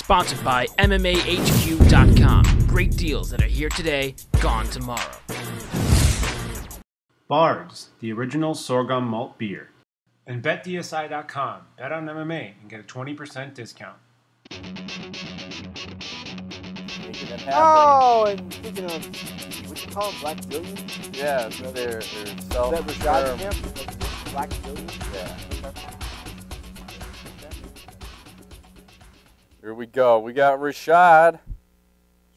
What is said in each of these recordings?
Sponsored by MMAHQ.com. Great deals that are here today, gone tomorrow. Bard's, the original sorghum malt beer. And BetDSI.com. Bet on MMA and get a 20% discount. Oh, and speaking of, what you call them, Black Billion? Yeah, they're self. Is that Rashad camp? Black Billion? Yeah. Here we go. We got Rashad.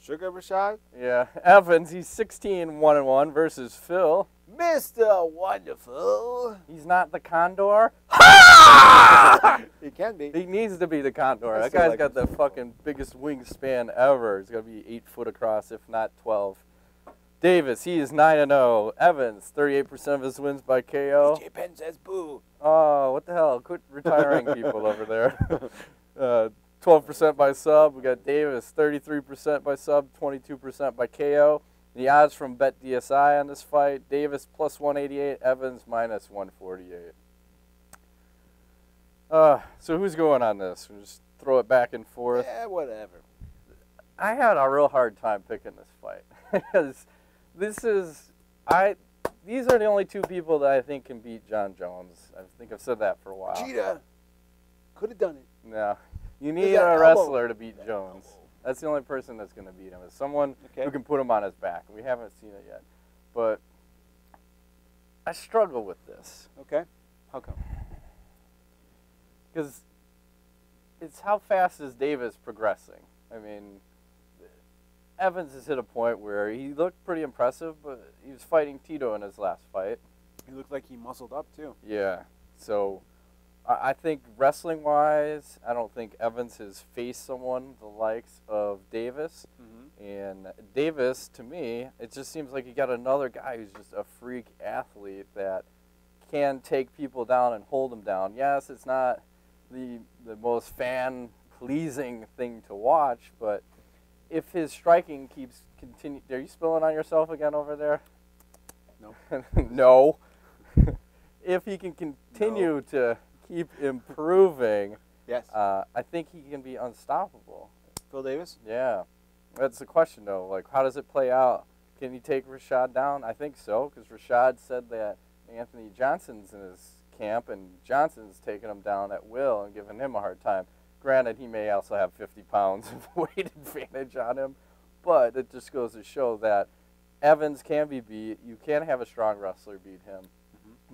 Sugar Rashad? Yeah. Evans, he's 16-1-1 versus Phil. Mr. Wonderful. He's not the Condor. He can be. He needs to be the Condor. I That still guy's like got him the so fucking biggest wingspan ever. He's going to be 8 foot across, if not 12. Davis, he is 9-0. Evans, 38% of his wins by KO. AJ Penn says boo. Oh, what the hell? Quit retiring people over there. 12% by sub. We got Davis, 33% by sub, 22% by KO. The odds from BetDSI on this fight, Davis plus 188, Evans minus 148. So who's going on this? We'll just throw it back and forth. Yeah, whatever. I had a real hard time picking this fight because these are the only two people that I think can beat John Jones. I think I've said that for a while. Cheetah. Could have done it. No. You need a wrestler to beat Jones. That's the only person that's going to beat him. Is someone who can put him on his back. We haven't seen it yet. But I struggle with this. Okay. How come? Because it's how fast is Davis progressing? I mean, Evans has hit a point where he looked pretty impressive, but he was fighting Tito in his last fight. He looked like he muscled up, too. Yeah. So I think wrestling-wise, I don't think Evans has faced someone the likes of Davis. Mm-hmm. And Davis, to me, it just seems like you got another guy who's just a freak athlete that can take people down and hold them down. Yes, it's not the most fan-pleasing thing to watch, but if his striking keeps continuing... Are you spilling on yourself again over there? No. No. If he can continue to keep improving, yes, I think he can be unstoppable. Phil Davis? Yeah. That's the question, though. Like, how does it play out? Can he take Rashad down? I think so, because Rashad said that Anthony Johnson's in his camp, and Johnson's taking him down at will and giving him a hard time. Granted, he may also have 50 pounds of weight advantage on him, but it just goes to show that Evans can be beat. You can have a strong wrestler beat him.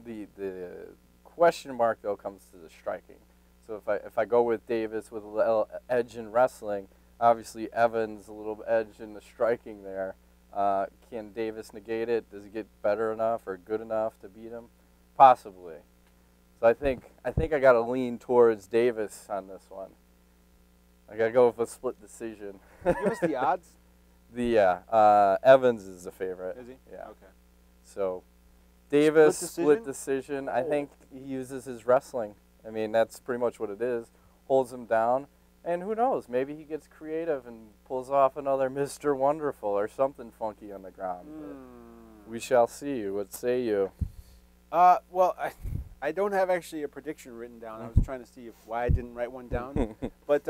Mm-hmm. The question mark, though, comes to the striking. So if I go with Davis with a little edge in wrestling, obviously Evans a little edge in the striking there. Can Davis negate it? Does he get better enough or good enough to beat him? Possibly. So I think I got to lean towards Davis on this one. I got to go with a split decision. Give us the odds. Evans is the favorite. Is he? Yeah. Okay. So Davis, Split decision. I think he uses his wrestling. I mean, that's pretty much what it is. Holds him down. And who knows? Maybe he gets creative and pulls off another Mr. Wonderful or something funky on the ground. But we shall see. What say you? Well, I don't have actually a prediction written down. I was trying to see why I didn't write one down. But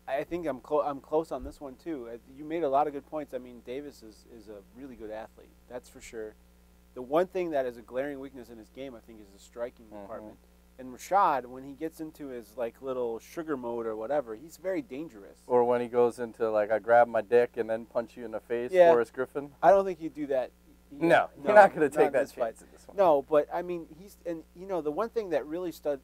I think I'm close on this one, too. You made a lot of good points. I mean, Davis is a really good athlete. That's for sure. The one thing that is a glaring weakness in his game, I think, is the striking department. And Rashad, when he gets into his like little sugar mode or whatever, he's very dangerous. Or when he goes into like, I grab my dick and then punch you in the face, Forrest Griffin. I don't think he'd do that. No, you're not going to take that chance in this one. No, but I mean, the one thing that really stood,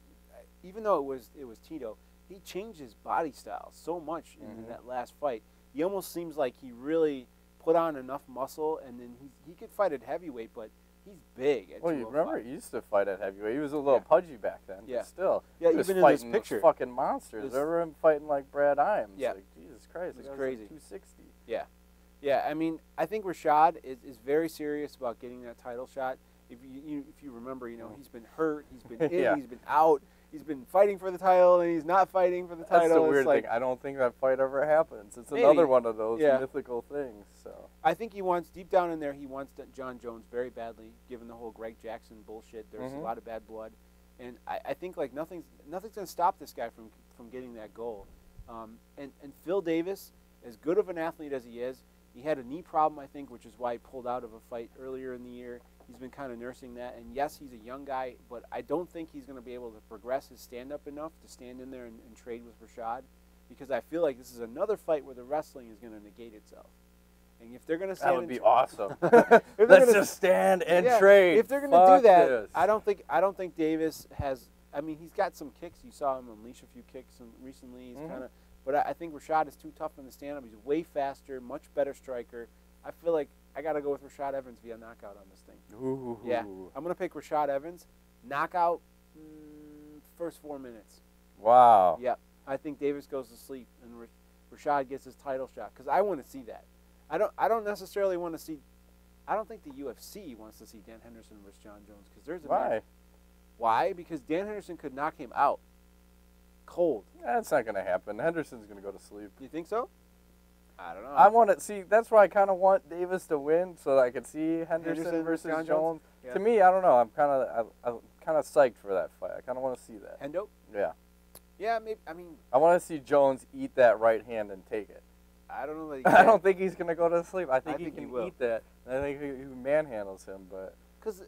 even though it was Tito, he changed his body style so much in that last fight. He almost seems like he really put on enough muscle, and then he could fight at heavyweight, but he's big at 205. Well, you remember he used to fight at heavyweight. He was a little pudgy back then. Yeah. But still. Yeah, he was even fighting in this picture. Fucking monsters. Remember him fighting like Brad Iams? Yeah. Like, Jesus Christ. It was that crazy. Like 260. Yeah. Yeah, I mean, I think Rashad is very serious about getting that title shot. If you remember, he's been hurt, he's been in, he's been out, he's been fighting for the title, and he's not fighting for the title. That's the weird thing. I don't think that fight ever happens. It's another one of those mythical things. So I think he wants, deep down in there, he wants John Jones very badly, given the whole Greg Jackson bullshit. There's a lot of bad blood. And I think like nothing's going to stop this guy from getting that goal. And Phil Davis, as good of an athlete as he is, he had a knee problem, I think, which is why he pulled out of a fight earlier in the year. He's been kind of nursing that. And yes, he's a young guy, but I don't think he's going to be able to progress his stand-up enough to stand in there and trade with Rashad, because I feel like this is another fight where the wrestling is going to negate itself. And if they're going to stand, that would be awesome. Let's just stand and trade. If they're going to do that, this. I don't think Davis has. I mean, he's got some kicks. You saw him unleash a few kicks recently. He's kind of, but I think Rashad is too tough in the stand-up. He's way faster, much better striker. I feel like I got to go with Rashad Evans via knockout on this thing. Ooh. Yeah, I'm going to pick Rashad Evans. Knockout, first 4 minutes. Wow. Yep. I think Davis goes to sleep and Rashad gets his title shot, because I want to see that. I don't necessarily want to see. I don't think the UFC wants to see Dan Henderson versus John Jones, because there's a Why? Why? Because Dan Henderson could knock him out cold. That's not going to happen. Henderson's going to go to sleep. You think so? I don't know. I want to see. That's why I kind of want Davis to win, so that I could see Henderson versus John Jones. Yeah. To me, I don't know. I'm kind of psyched for that fight. I kind of want to see that. Hendo? Yeah. Yeah, maybe. I mean, I want to see Jones eat that right hand and take it. I don't know that he I don't think he's going to go to sleep. I think he think he can will. eat that. I think he manhandles him, but because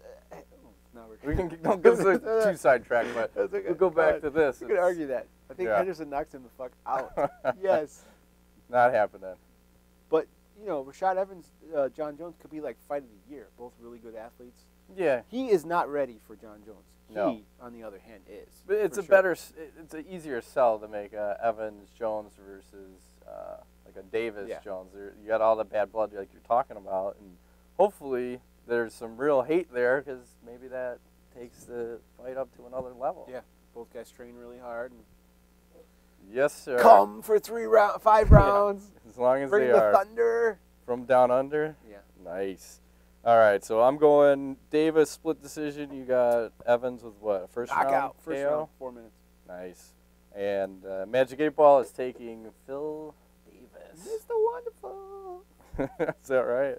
now we can don't go too sidetracked, but okay. we'll go back to this. We could argue that. I think Yeah. Henderson knocks him the fuck out. Yes, Not happening. but you know, Rashad Evans, John Jones could be like fight of the year. Both really good athletes. Yeah. He is not ready for John Jones. No. He, on the other hand, is. But it's for a sure. better, it's an easier sell to make Evans Jones versus like a Davis Yeah. Jones. You got all the bad blood like you're talking about, and hopefully there's some real hate there, because maybe that takes the fight up to another level. Yeah, both guys train really hard. And Yes, sir. come for 5 rounds. As long as Bring they the are thunder. from down under. Yeah. Nice. All right, so I'm going Davis split decision. You got Evans with what? First round Knockout. First KO? round, 4 minutes. Nice. And Magic 8 Ball is taking Phil Davis. Mr. Wonderful. Is that right?